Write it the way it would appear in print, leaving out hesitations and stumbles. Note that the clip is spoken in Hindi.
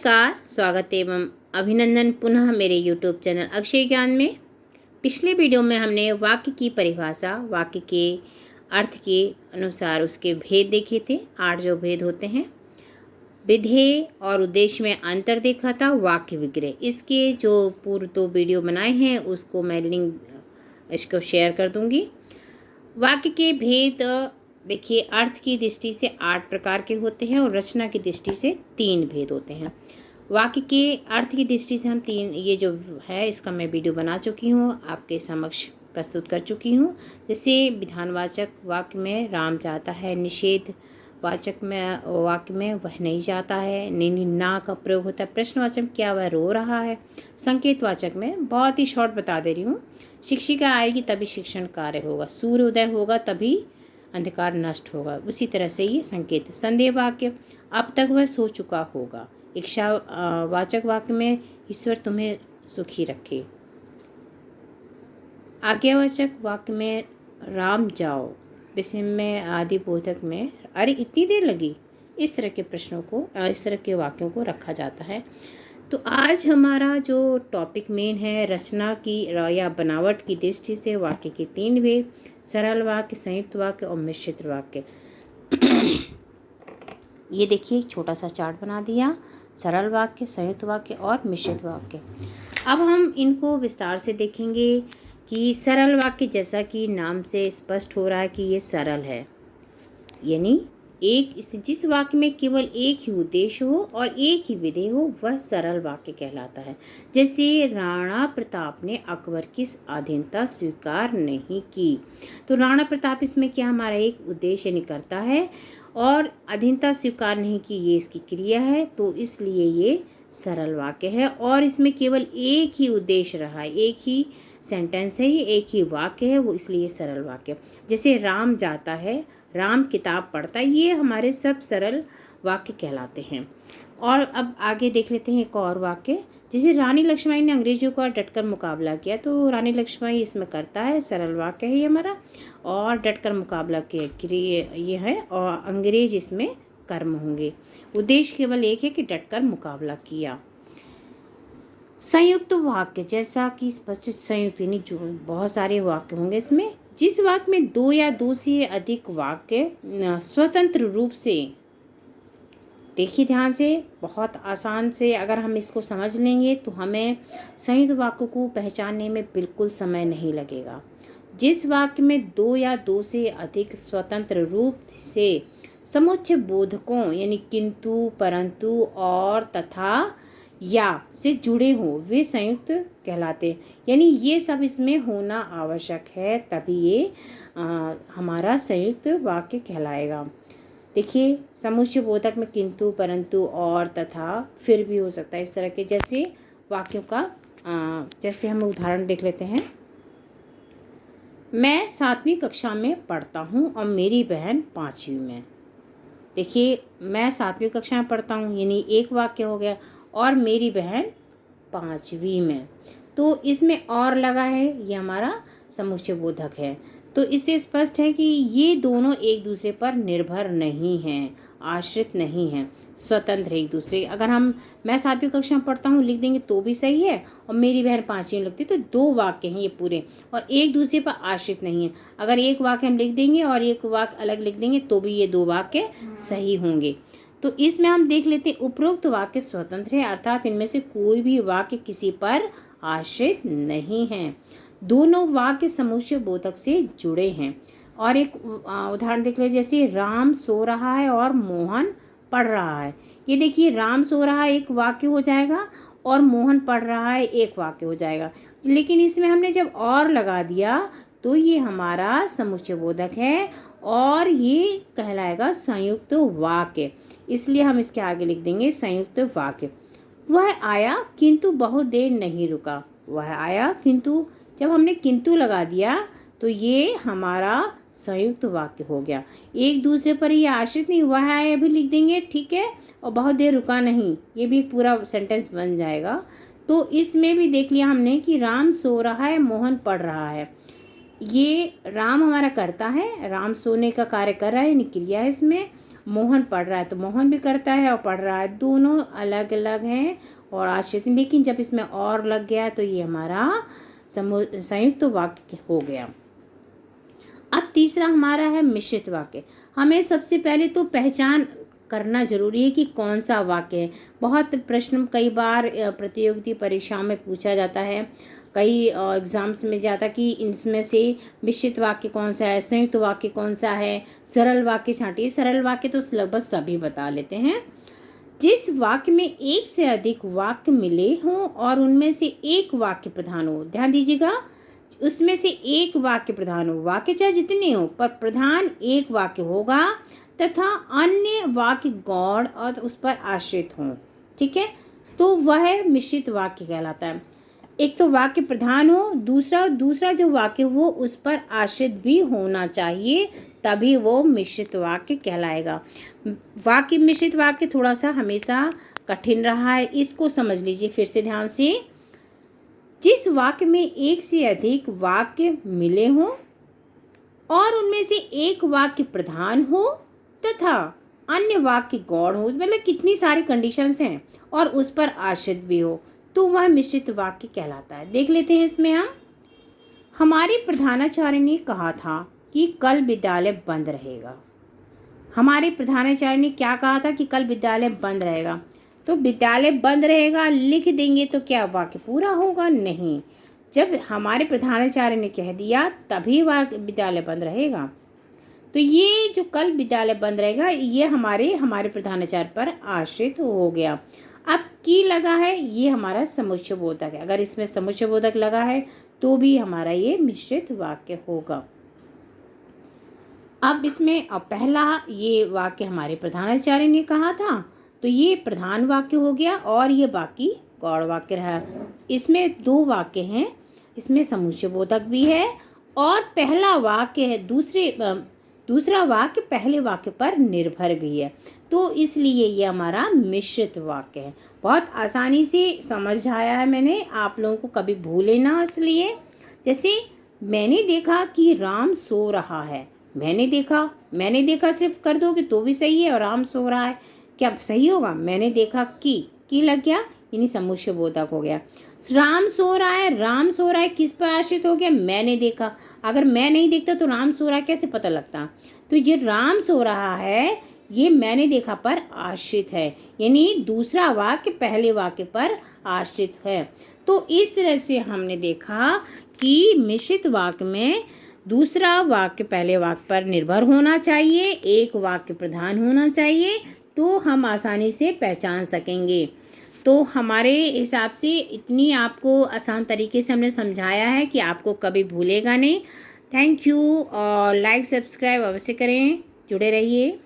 नमस्कार, स्वागत एवं अभिनंदन पुनः मेरे YouTube चैनल अक्षय ज्ञान में। पिछले वीडियो में हमने वाक्य की परिभाषा, वाक्य के अर्थ के अनुसार उसके भेद देखे थे। 8 जो भेद होते हैं, विधेय और उद्देश्य में अंतर देखा था, वाक्य विग्रह। इसके जो पूर्व 2 वीडियो बनाए हैं उसको मैं लिंक इसको शेयर कर दूंगी। वाक्य के भेद देखिए, अर्थ की दृष्टि से 8 प्रकार के होते हैं और रचना की दृष्टि से 3 भेद होते हैं। वाक्य के अर्थ की दृष्टि से हम 3 ये जो है इसका मैं वीडियो बना चुकी हूँ, आपके समक्ष प्रस्तुत कर चुकी हूँ। जैसे विधानवाचक वाक्य में राम जाता है, निषेध वाचक में वाक्य में वह नहीं जाता है, नहीं ना का प्रयोग होता है, प्रश्नवाचक में क्या वह रो रहा है, संकेतवाचक में बहुत ही शॉर्ट बता दे रही हूँ, शिक्षिका आएगी तभी शिक्षण कार्य होगा, सूर्य उदय होगा तभी अंधकार नष्ट होगा। उसी तरह से ये संकेत। संदेह वाक्य, अब तक वह सो चुका होगा। इच्छा वाचक वाक्य में ईश्वर तुम्हें सुखी रखे। आज्ञावाचक वाक्य में राम जाओ। विषय में आदि बोधक में अरे इतनी देर लगी। इस तरह के प्रश्नों को, इस तरह के वाक्यों को रखा जाता है। तो आज हमारा जो टॉपिक मेन है, रचना की या बनावट की दृष्टि से वाक्य के 3 भेद, सरल वाक्य, संयुक्त वाक्य और मिश्रित वाक्य। ये देखिए छोटा सा चार्ट बना दिया, सरल वाक्य, संयुक्त वाक्य और मिश्रित वाक्य। अब हम इनको विस्तार से देखेंगे कि सरल वाक्य, जैसा कि नाम से स्पष्ट हो रहा है कि ये सरल है, यानी जिस वाक्य में केवल एक ही उद्देश्य हो और एक ही विधेय हो वह सरल वाक्य कहलाता है। जैसे राणा प्रताप ने अकबर की अधीनता स्वीकार नहीं की, तो राणा प्रताप इसमें क्या हमारा एक उद्देश्य निकलता है और अधीनता स्वीकार नहीं की ये इसकी क्रिया है, तो इसलिए ये सरल वाक्य है। और इसमें केवल एक ही उद्देश्य रहा है, एक ही सेंटेंस है, ये एक ही वाक्य है, वो इसलिए सरल वाक्य। जैसे राम जाता है, राम किताब पढ़ता है, ये हमारे सब सरल वाक्य कहलाते हैं। और अब आगे देख लेते हैं एक और वाक्य। जैसे रानी लक्ष्मीबाई ने अंग्रेजों का डटकर मुकाबला किया, तो रानी लक्ष्मीबाई इसमें करता है, सरल वाक्य है ये हमारा। और डटकर मुकाबला किया ये है, और अंग्रेज इसमें कर्म होंगे। उद्देश्य केवल एक है कि डटकर मुकाबला किया। संयुक्त वाक्य, जैसा कि स्पष्ट संयुक्त यानी जो बहुत सारे वाक्य होंगे इसमें, जिस वाक्य में 2 या 2 से अधिक वाक्य स्वतंत्र रूप से, देखिए ध्यान से, बहुत आसान से अगर हम इसको समझ लेंगे तो हमें संयुक्त वाक्य को पहचानने में बिल्कुल समय नहीं लगेगा। जिस वाक्य में 2 या 2 से अधिक स्वतंत्र रूप से समुच्चय बोधकों यानी किंतु, परंतु और तथा या से जुड़े हों वे संयुक्त कहलाते हैं। यानी ये सब इसमें होना आवश्यक है, तभी ये हमारा संयुक्त वाक्य कहलाएगा। देखिए समुच्चय बोधक में किंतु, परंतु और तथा फिर भी हो सकता है, इस तरह के जैसे वाक्यों का जैसे हम उदाहरण देख लेते हैं। मैं 7वीं कक्षा में पढ़ता हूँ और मेरी बहन 5वीं में। देखिए मैं 7वीं कक्षा में पढ़ता हूँ यानी एक वाक्य हो गया, और मेरी बहन 5वीं में, तो इसमें और लगा है, ये हमारा समुच्चय बोधक है। तो इससे स्पष्ट है कि ये दोनों एक दूसरे पर निर्भर नहीं हैं, आश्रित नहीं हैं, स्वतंत्र है एक दूसरे। अगर मैं 7वीं कक्षा में पढ़ता हूँ लिख देंगे तो भी सही है, और मेरी बहन 5वीं में लगती है, तो 2 वाक्य हैं ये पूरे और एक दूसरे पर आश्रित नहीं है। अगर एक वाक्य हम लिख देंगे और एक वाक्य अलग लिख देंगे तो भी ये 2 वाक्य सही होंगे। तो इसमें हम देख लेते हैं उपरोक्त वाक्य स्वतंत्र है, अर्थात इनमें से कोई भी वाक्य किसी पर आश्रित नहीं है, दोनों वाक्य समुच्चय बोधक से जुड़े हैं। और एक उदाहरण देख लीजिए, जैसे राम सो रहा है और मोहन पढ़ रहा है। ये देखिए राम सो रहा है एक वाक्य हो जाएगा और मोहन पढ़ रहा है एक वाक्य हो जाएगा, लेकिन इसमें हमने जब और लगा दिया तो ये हमारा समुच्चय बोधक है और ये कहलाएगा संयुक्त वाक्य, इसलिए हम इसके आगे लिख देंगे संयुक्त वाक्य। वह आया किंतु बहुत देर नहीं रुका। वह आया किंतु, जब हमने किंतु लगा दिया तो ये हमारा संयुक्त वाक्य हो गया, एक दूसरे पर ये आश्रित नहीं। वह आया भी लिख देंगे, ठीक है, और बहुत देर रुका नहीं, ये भी एक पूरा सेंटेंस बन जाएगा। तो इसमें भी देख लिया हमने कि राम सो रहा है, मोहन पढ़ रहा है। ये राम हमारा करता है, राम सोने का कार्य कर रहा है, क्रिया है इसमें। मोहन पढ़ रहा है तो मोहन भी करता है और पढ़ रहा है, दोनों अलग अलग हैं और आश्रित। लेकिन जब इसमें और लग गया तो ये हमारा संयुक्त वाक्य हो गया। अब तीसरा हमारा है मिश्रित वाक्य। हमें सबसे पहले तो पहचान करना जरूरी है कि कौन सा वाक्य है। बहुत प्रश्न कई बार प्रतियोगिता परीक्षाओं में पूछा जाता है, कई एग्ज़ाम्स में जाता कि इनमें से मिश्रित वाक्य कौन सा है, संयुक्त वाक्य कौन सा है, सरल वाक्य छांटिए। सरल वाक्य तो लगभग सभी बता लेते हैं। जिस वाक्य में एक से अधिक वाक्य मिले हों और उनमें से एक वाक्य प्रधान हो, ध्यान दीजिएगा, उसमें से एक वाक्य प्रधान हो, वाक्य चाहे जितने हो पर प्रधान एक वाक्य होगा तथा अन्य वाक्य गौड़ और उस पर आश्रित हों, ठीक है, तो वह मिश्रित वाक्य कहलाता है। एक तो वाक्य प्रधान हो, दूसरा जो वाक्य वो उस पर आश्रित भी होना चाहिए, तभी वो मिश्रित वाक्य कहलाएगा। वाक्य मिश्रित वाक्य थोड़ा सा हमेशा कठिन रहा है, इसको समझ लीजिए फिर से ध्यान से। जिस वाक्य में एक से अधिक वाक्य मिले हों और उनमें से एक वाक्य प्रधान हो तथा अन्य वाक्य गौड़ हो, मतलब कितनी सारी कंडीशंस हैं, और उस पर आश्रित भी हो, तो वह मिश्रित वाक्य कहलाता है। देख लेते हैं इसमें हम। हमारे प्रधानाचार्य ने कहा था कि कल विद्यालय बंद रहेगा। हमारे प्रधानाचार्य ने क्या कहा था कि कल विद्यालय बंद रहेगा, तो विद्यालय बंद रहेगा लिख देंगे तो क्या वाक्य पूरा होगा? नहीं। जब हमारे प्रधानाचार्य ने कह दिया तभी वह विद्यालय बंद रहेगा। तो ये जो कल विद्यालय बंद रहेगा ये हमारे प्रधानाचार्य पर आश्रित हो गया। अब की लगा है, ये हमारा समुच्चय बोधक है। अगर इसमें समुच्चय बोधक लगा है तो भी हमारा ये मिश्रित वाक्य होगा। अब इसमें पहला ये वाक्य हमारे प्रधानाचार्य ने कहा था तो ये प्रधान वाक्य हो गया और ये बाकी गौड़ वाक्य रहा। इसमें दो वाक्य हैं, इसमें समुच्चय बोधक भी है और पहला वाक्य है दूसरा वाक्य पहले वाक्य पर निर्भर भी है, तो इसलिए ये हमारा मिश्रित वाक्य है। बहुत आसानी से समझ आया है मैंने, आप लोगों को कभी भूले ना इसलिए। जैसे मैंने देखा कि राम सो रहा है, मैंने देखा सिर्फ कर दोगे तो भी सही है, और राम सो रहा है क्या सही होगा? मैंने देखा की लग गया, यानी समुच्चय बोधक हो गया। राम सो रहा है किस पर आश्रित हो गया? मैंने देखा। अगर मैं नहीं देखता तो राम सो रहा है कैसे पता लगता? तो ये राम सो रहा है ये मैंने देखा पर आश्रित है, यानी दूसरा वाक्य पहले वाक्य पर आश्रित है। तो इस तरह से हमने देखा कि मिश्रित वाक्य में दूसरा वाक्य पहले वाक्य पर निर्भर होना चाहिए, एक वाक्य प्रधान होना चाहिए, तो हम आसानी से पहचान सकेंगे। तो हमारे हिसाब से इतनी आपको आसान तरीके से हमने समझाया है कि आपको कभी भूलेगा नहीं। थैंक यू, और लाइक सब्सक्राइब अवश्य करें, जुड़े रहिए।